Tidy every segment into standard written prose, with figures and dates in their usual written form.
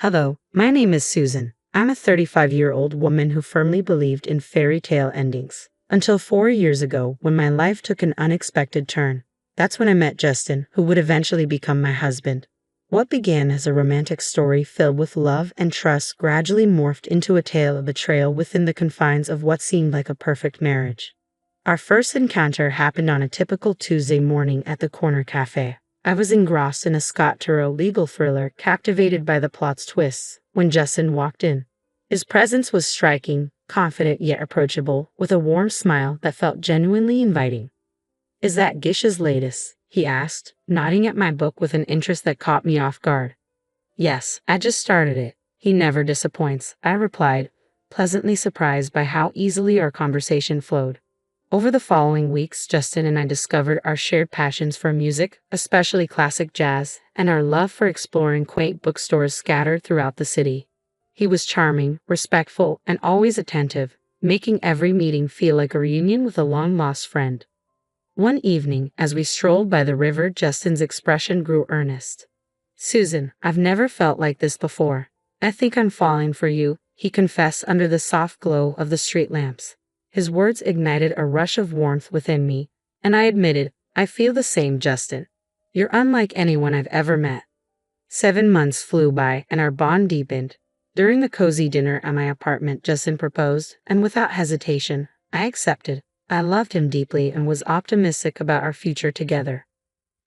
Hello, my name is Susan. I'm a 35-year-old woman who firmly believed in fairy tale endings. Until 4 years ago, when my life took an unexpected turn. That's when I met Justin, who would eventually become my husband. What began as a romantic story filled with love and trust gradually morphed into a tale of betrayal within the confines of what seemed like a perfect marriage. Our first encounter happened on a typical Tuesday morning at the corner cafe. I was engrossed in a Scott Turow legal thriller, captivated by the plot's twists, when Justin walked in. His presence was striking, confident yet approachable, with a warm smile that felt genuinely inviting. "Is that Gish's latest?" he asked, nodding at my book with an interest that caught me off guard. "Yes, I just started it. He never disappoints," I replied, pleasantly surprised by how easily our conversation flowed. Over the following weeks, Justin and I discovered our shared passions for music, especially classic jazz, and our love for exploring quaint bookstores scattered throughout the city. He was charming, respectful, and always attentive, making every meeting feel like a reunion with a long-lost friend. One evening, as we strolled by the river, Justin's expression grew earnest. "Susan, I've never felt like this before. I think I'm falling for you," he confessed under the soft glow of the street lamps. His words ignited a rush of warmth within me, and I admitted, "I feel the same, Justin. You're unlike anyone I've ever met." 7 months flew by, and our bond deepened. During the cozy dinner at my apartment, Justin proposed, and without hesitation, I accepted. I loved him deeply and was optimistic about our future together.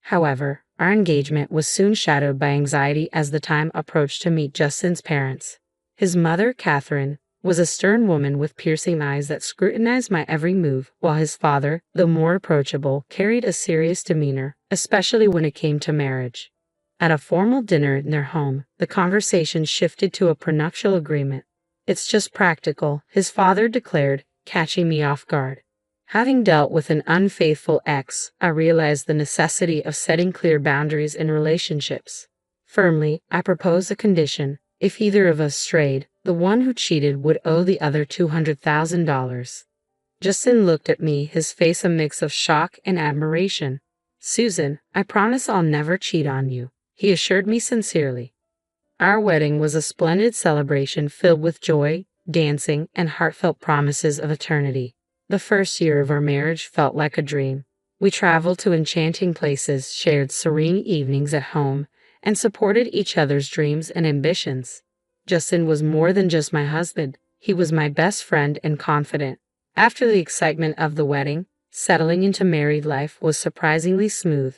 However, our engagement was soon shadowed by anxiety as the time approached to meet Justin's parents. His mother, Catherine, was a stern woman with piercing eyes that scrutinized my every move, while his father, though more approachable, carried a serious demeanor, especially when it came to marriage. At a formal dinner in their home, the conversation shifted to a prenuptial agreement. "It's just practical," his father declared, catching me off guard. Having dealt with an unfaithful ex, I realized the necessity of setting clear boundaries in relationships. Firmly, I proposed a condition: if either of us strayed, the one who cheated would owe the other $200,000. Justin looked at me, his face a mix of shock and admiration. "Susan, I promise I'll never cheat on you," he assured me sincerely. Our wedding was a splendid celebration filled with joy, dancing, and heartfelt promises of eternity. The first year of our marriage felt like a dream. We traveled to enchanting places, shared serene evenings at home, and supported each other's dreams and ambitions. Justin was more than just my husband. He was my best friend and confidant. After the excitement of the wedding, settling into married life was surprisingly smooth.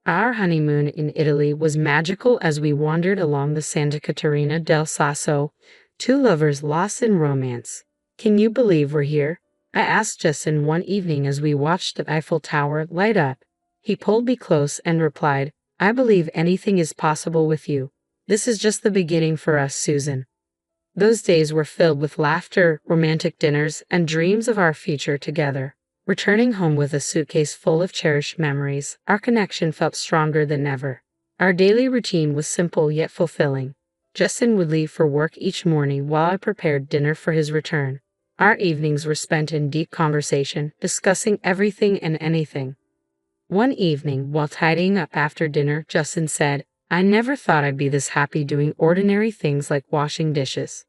Our honeymoon in Italy was magical as we wandered along the Santa Caterina del Sasso, two lovers lost in romance. "Can you believe we're here?" I asked Justin one evening as we watched the Eiffel Tower light up. He pulled me close and replied, "I believe anything is possible with you. This is just the beginning for us, Susan." Those days were filled with laughter, romantic dinners, and dreams of our future together. Returning home with a suitcase full of cherished memories, our connection felt stronger than ever. Our daily routine was simple yet fulfilling. Justin would leave for work each morning while I prepared dinner for his return. Our evenings were spent in deep conversation, discussing everything and anything. One evening, while tidying up after dinner, Justin said, "I never thought I'd be this happy doing ordinary things like washing dishes."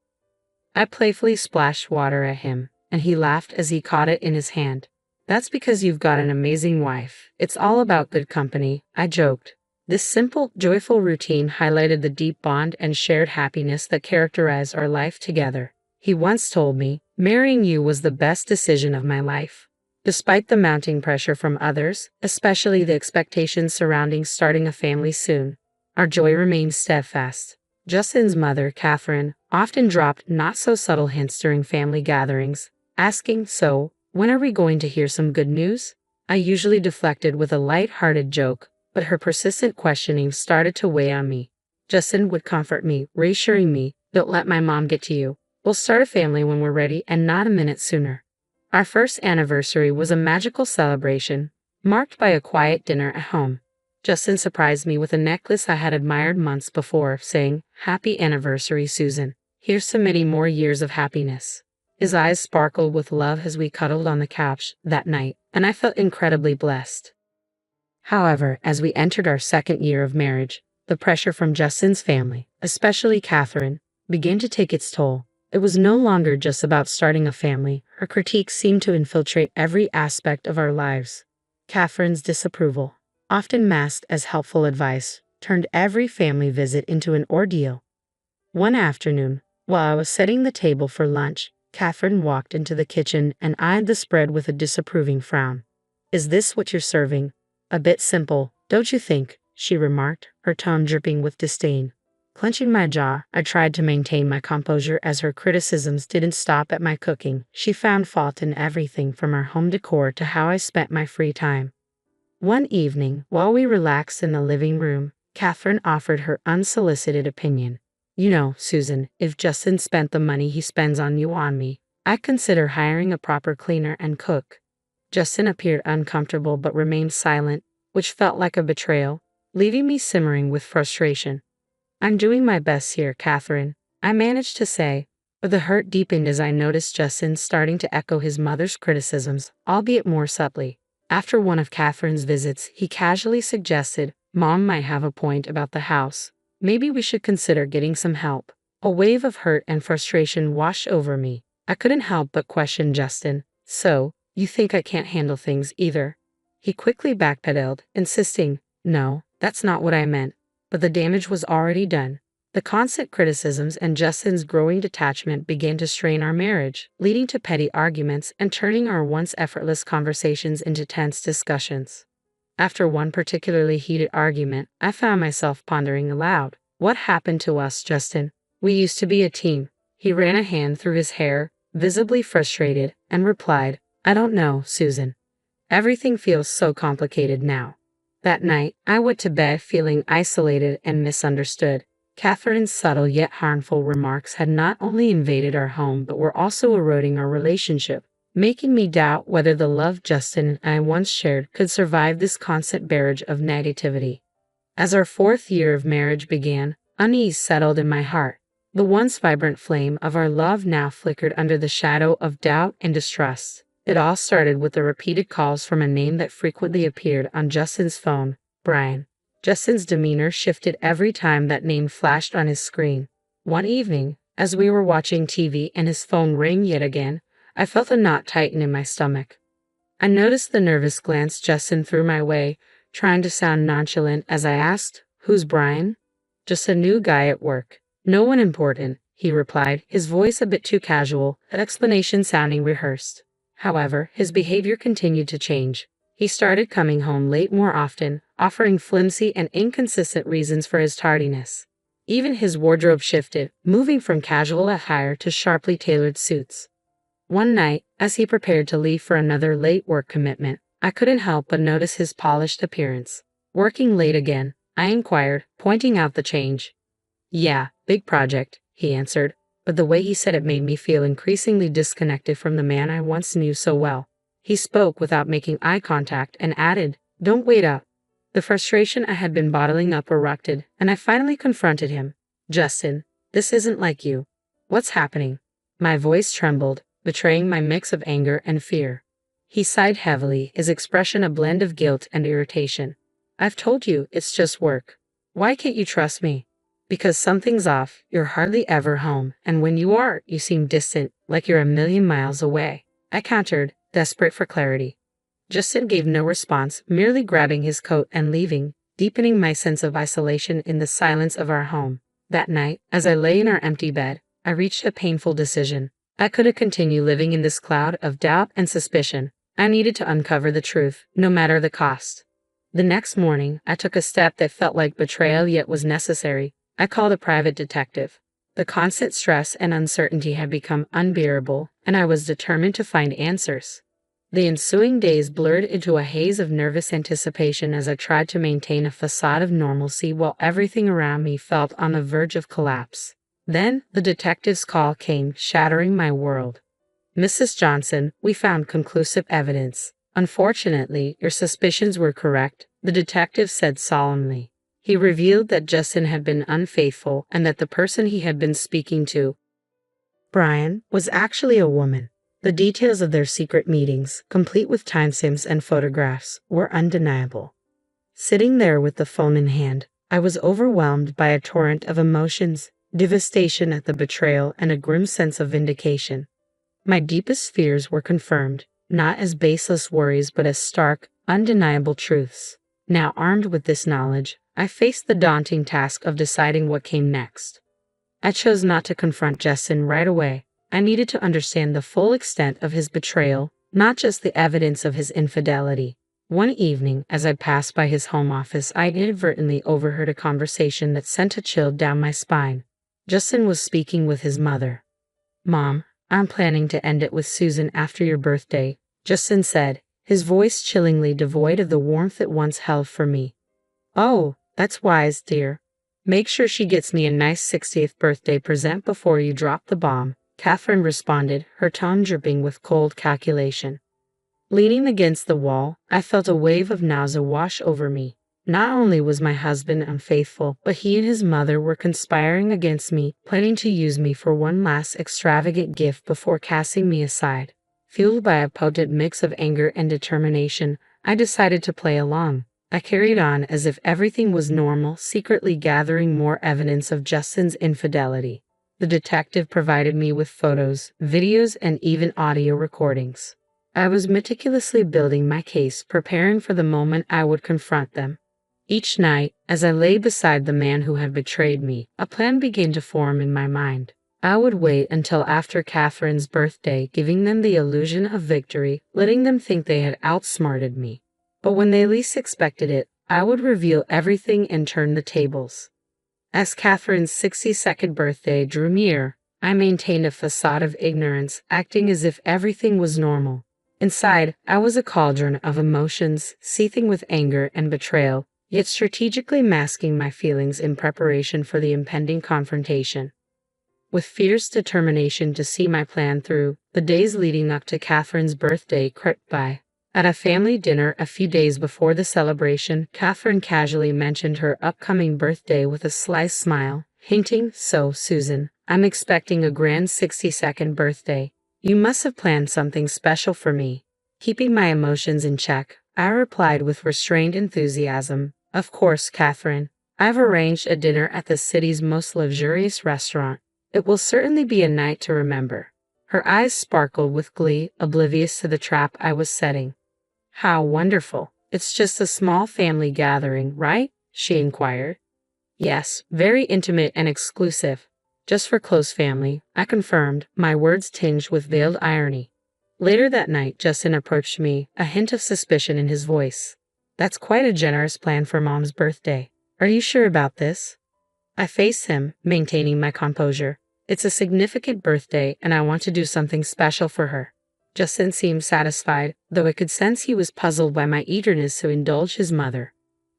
I playfully splashed water at him, and he laughed as he caught it in his hand. "That's because you've got an amazing wife. It's all about good company," I joked. This simple, joyful routine highlighted the deep bond and shared happiness that characterized our life together. He once told me, "Marrying you was the best decision of my life." Despite the mounting pressure from others, especially the expectations surrounding starting a family soon, our joy remained steadfast. Justin's mother, Catherine, often dropped not-so-subtle hints during family gatherings, asking, "So, when are we going to hear some good news?" I usually deflected with a light-hearted joke, but her persistent questioning started to weigh on me. Justin would comfort me, reassuring me, "Don't let my mom get to you. We'll start a family when we're ready and not a minute sooner." Our first anniversary was a magical celebration, marked by a quiet dinner at home. Justin surprised me with a necklace I had admired months before, saying, "Happy anniversary, Susan. Here's to many more years of happiness." His eyes sparkled with love as we cuddled on the couch that night, and I felt incredibly blessed. However, as we entered our second year of marriage, The pressure from Justin's family, especially Catherine, began to take its toll. It was no longer just about starting a family. Her critiques seemed to infiltrate every aspect of our lives. Catherine's disapproval, often masked as helpful advice, turned every family visit into an ordeal. One afternoon, while I was setting the table for lunch, Catherine walked into the kitchen and eyed the spread with a disapproving frown. "Is this what you're serving? A bit simple, don't you think?" she remarked, her tone dripping with disdain. Clenching my jaw, I tried to maintain my composure as her criticisms didn't stop at my cooking. She found fault in everything from our home decor to how I spent my free time. One evening, while we relaxed in the living room, Catherine offered her unsolicited opinion. "You know, Susan, if Justin spent the money he spends on you on me, I'd consider hiring a proper cleaner and cook." Justin appeared uncomfortable but remained silent, which felt like a betrayal, leaving me simmering with frustration. "I'm doing my best here, Catherine," I managed to say, but the hurt deepened as I noticed Justin starting to echo his mother's criticisms, albeit more subtly. After one of Catherine's visits, he casually suggested, "Mom might have a point about the house. Maybe we should consider getting some help." A wave of hurt and frustration washed over me. I couldn't help but question Justin. "So, you think I can't handle things either?" He quickly backpedaled, insisting, "No, that's not what I meant." But the damage was already done. The constant criticisms and Justin's growing detachment began to strain our marriage, leading to petty arguments and turning our once effortless conversations into tense discussions. After one particularly heated argument, I found myself pondering aloud. What happened to us, Justin? We used to be a team. He ran a hand through his hair, visibly frustrated, and replied, "I don't know, Susan. Everything feels so complicated now." That night, I went to bed feeling isolated and misunderstood. Catherine's subtle yet harmful remarks had not only invaded our home but were also eroding our relationship, making me doubt whether the love Justin and I once shared could survive this constant barrage of negativity. As our 4th year of marriage began, unease settled in my heart. The once vibrant flame of our love now flickered under the shadow of doubt and distrust. It all started with the repeated calls from a name that frequently appeared on Justin's phone, Brian. Justin's demeanor shifted every time that name flashed on his screen. One evening, as we were watching TV and his phone rang yet again, I felt a knot tighten in my stomach. I noticed the nervous glance Justin threw my way, trying to sound nonchalant as I asked, "Who's Brian?" "Just a new guy at work. No one important," he replied, his voice a bit too casual, an explanation sounding rehearsed. However, his behavior continued to change. He started coming home late more often, offering flimsy and inconsistent reasons for his tardiness. Even his wardrobe shifted, moving from casual attire to sharply tailored suits. One night, as he prepared to leave for another late work commitment, I couldn't help but notice his polished appearance. "Working late again?" I inquired, pointing out the change. "Yeah, big project," he answered, but the way he said it made me feel increasingly disconnected from the man I once knew so well. He spoke without making eye contact and added, "Don't wait up." The frustration I had been bottling up erupted, and I finally confronted him. "Justin, this isn't like you. What's happening?" My voice trembled, betraying my mix of anger and fear. He sighed heavily, his expression a blend of guilt and irritation. "I've told you, it's just work. Why can't you trust me?" "Because something's off. You're hardly ever home, and when you are, you seem distant, like you're a million miles away," I countered, desperate for clarity. Justin gave no response, merely grabbing his coat and leaving, deepening my sense of isolation in the silence of our home. That night, as I lay in our empty bed, I reached a painful decision. I couldn't continue living in this cloud of doubt and suspicion. I needed to uncover the truth, no matter the cost. The next morning, I took a step that felt like betrayal yet was necessary. I called a private detective. The constant stress and uncertainty had become unbearable, and I was determined to find answers. The ensuing days blurred into a haze of nervous anticipation as I tried to maintain a facade of normalcy while everything around me felt on the verge of collapse. Then, the detective's call came, shattering my world. "Mrs. Johnson, we found conclusive evidence. Unfortunately, your suspicions were correct," the detective said solemnly. He revealed that Justin had been unfaithful and that the person he had been speaking to, Brian, was actually a woman. The details of their secret meetings, complete with timestamps and photographs, were undeniable. Sitting there with the phone in hand, I was overwhelmed by a torrent of emotions, devastation at the betrayal, and a grim sense of vindication. My deepest fears were confirmed, not as baseless worries but as stark, undeniable truths. Now armed with this knowledge, I faced the daunting task of deciding what came next. I chose not to confront Justin right away. I needed to understand the full extent of his betrayal, not just the evidence of his infidelity. One evening, as I passed by his home office, I inadvertently overheard a conversation that sent a chill down my spine. Justin was speaking with his mother. "Mom, I'm planning to end it with Susan after your birthday," Justin said, his voice chillingly devoid of the warmth it once held for me. "Oh, that's wise, dear. Make sure she gets me a nice 60th birthday present before you drop the bomb," Catherine responded, her tone dripping with cold calculation. Leaning against the wall, I felt a wave of nausea wash over me. Not only was my husband unfaithful, but he and his mother were conspiring against me, planning to use me for one last extravagant gift before casting me aside. Fueled by a potent mix of anger and determination, I decided to play along. I carried on as if everything was normal, secretly gathering more evidence of Justin's infidelity. The detective provided me with photos, videos, and even audio recordings. I was meticulously building my case, preparing for the moment I would confront them. Each night, as I lay beside the man who had betrayed me, a plan began to form in my mind. I would wait until after Catherine's birthday, giving them the illusion of victory, letting them think they had outsmarted me. But when they least expected it, I would reveal everything and turn the tables. As Catherine's 62nd birthday drew near, I maintained a facade of ignorance, acting as if everything was normal. Inside, I was a cauldron of emotions, seething with anger and betrayal, yet strategically masking my feelings in preparation for the impending confrontation. With fierce determination to see my plan through, the days leading up to Catherine's birthday crept by. At a family dinner a few days before the celebration, Catherine casually mentioned her upcoming birthday with a sly smile, hinting, "So, Susan, I'm expecting a grand 62nd birthday. You must have planned something special for me." Keeping my emotions in check, I replied with restrained enthusiasm, "Of course, Catherine. I've arranged a dinner at the city's most luxurious restaurant. It will certainly be a night to remember." Her eyes sparkled with glee, oblivious to the trap I was setting. "How wonderful. It's just a small family gathering, right?" she inquired. "Yes, very intimate and exclusive. Just for close family," I confirmed, my words tinged with veiled irony. Later that night, Justin approached me, a hint of suspicion in his voice. "That's quite a generous plan for Mom's birthday. Are you sure about this?" I faced him, maintaining my composure. "It's a significant birthday, and I want to do something special for her." Justin seemed satisfied, though I could sense he was puzzled by my eagerness to indulge his mother.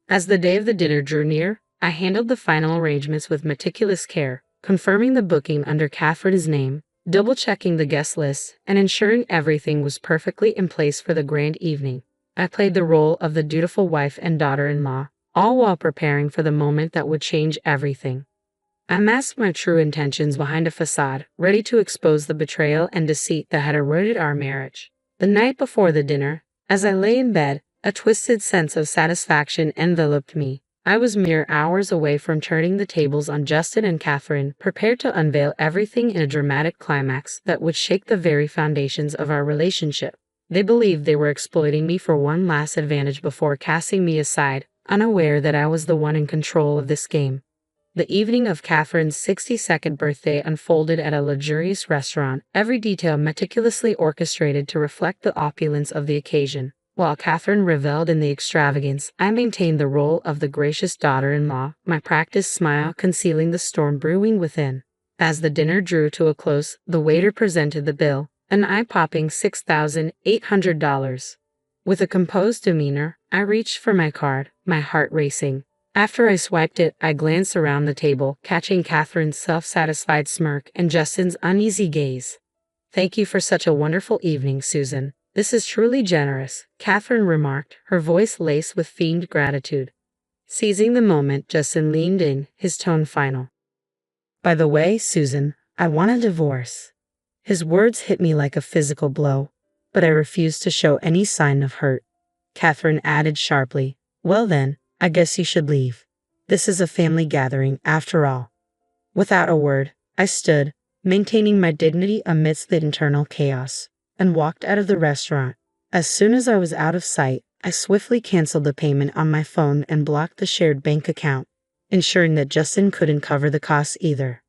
As the day of the dinner drew near, I handled the final arrangements with meticulous care, confirming the booking under Catherine's name, double-checking the guest list, and ensuring everything was perfectly in place for the grand evening. I played the role of the dutiful wife and daughter-in-law, all while preparing for the moment that would change everything. I masked my true intentions behind a facade, ready to expose the betrayal and deceit that had eroded our marriage. The night before the dinner, as I lay in bed, a twisted sense of satisfaction enveloped me. I was mere hours away from turning the tables on Justin and Catherine, prepared to unveil everything in a dramatic climax that would shake the very foundations of our relationship. They believed they were exploiting me for one last advantage before casting me aside, unaware that I was the one in control of this game. The evening of Catherine's 62nd birthday unfolded at a luxurious restaurant, every detail meticulously orchestrated to reflect the opulence of the occasion. While Catherine reveled in the extravagance, I maintained the role of the gracious daughter-in-law, my practiced smile concealing the storm brewing within. As the dinner drew to a close, the waiter presented the bill, an eye-popping $6,800. With a composed demeanor, I reached for my card, my heart racing. After I swiped it, I glanced around the table, catching Catherine's self-satisfied smirk and Justin's uneasy gaze. "Thank you for such a wonderful evening, Susan. This is truly generous," Catherine remarked, her voice laced with feigned gratitude. Seizing the moment, Justin leaned in, his tone final. "By the way, Susan, I want a divorce." His words hit me like a physical blow, but I refused to show any sign of hurt. Catherine added sharply, "Well then, I guess you should leave." This is a family gathering, after all. Without a word, I stood, maintaining my dignity amidst the internal chaos, and walked out of the restaurant. As soon as I was out of sight, I swiftly canceled the payment on my phone and blocked the shared bank account, ensuring that Justin couldn't cover the costs either.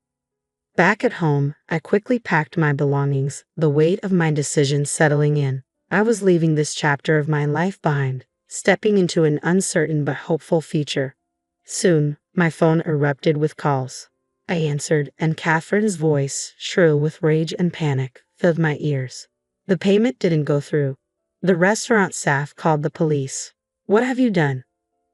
Back at home, I quickly packed my belongings, the weight of my decision settling in. I was leaving this chapter of my life behind, stepping into an uncertain but hopeful future. Soon, my phone erupted with calls. I answered, and Catherine's voice, shrill with rage and panic, filled my ears. The payment didn't go through. The restaurant staff called the police. "What have you done?"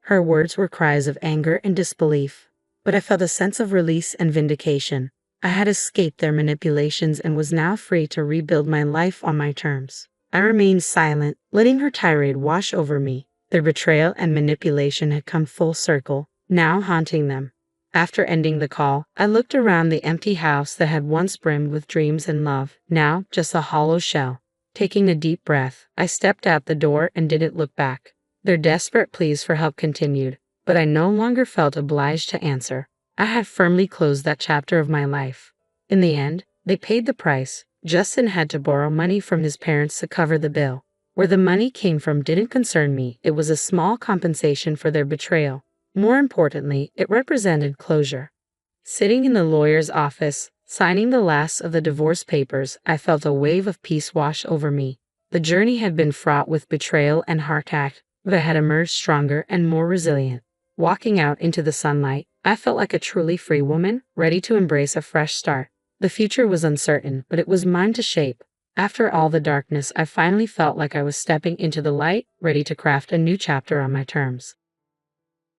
Her words were cries of anger and disbelief, but I felt a sense of release and vindication. I had escaped their manipulations and was now free to rebuild my life on my terms. I remained silent, letting her tirade wash over me. Their betrayal and manipulation had come full circle, now haunting them. After ending the call, I looked around the empty house that had once brimmed with dreams and love, now just a hollow shell. Taking a deep breath, I stepped out the door and didn't look back. Their desperate pleas for help continued, but I no longer felt obliged to answer. I had firmly closed that chapter of my life. In the end, they paid the price. Justin had to borrow money from his parents to cover the bill. Where the money came from didn't concern me. It was a small compensation for their betrayal. More importantly, it represented closure. Sitting in the lawyer's office, signing the last of the divorce papers, I felt a wave of peace wash over me. The journey had been fraught with betrayal and heartache, but I had emerged stronger and more resilient. Walking out into the sunlight, I felt like a truly free woman, ready to embrace a fresh start. The future was uncertain, but it was mine to shape. After all the darkness, I finally felt like I was stepping into the light, ready to craft a new chapter on my terms.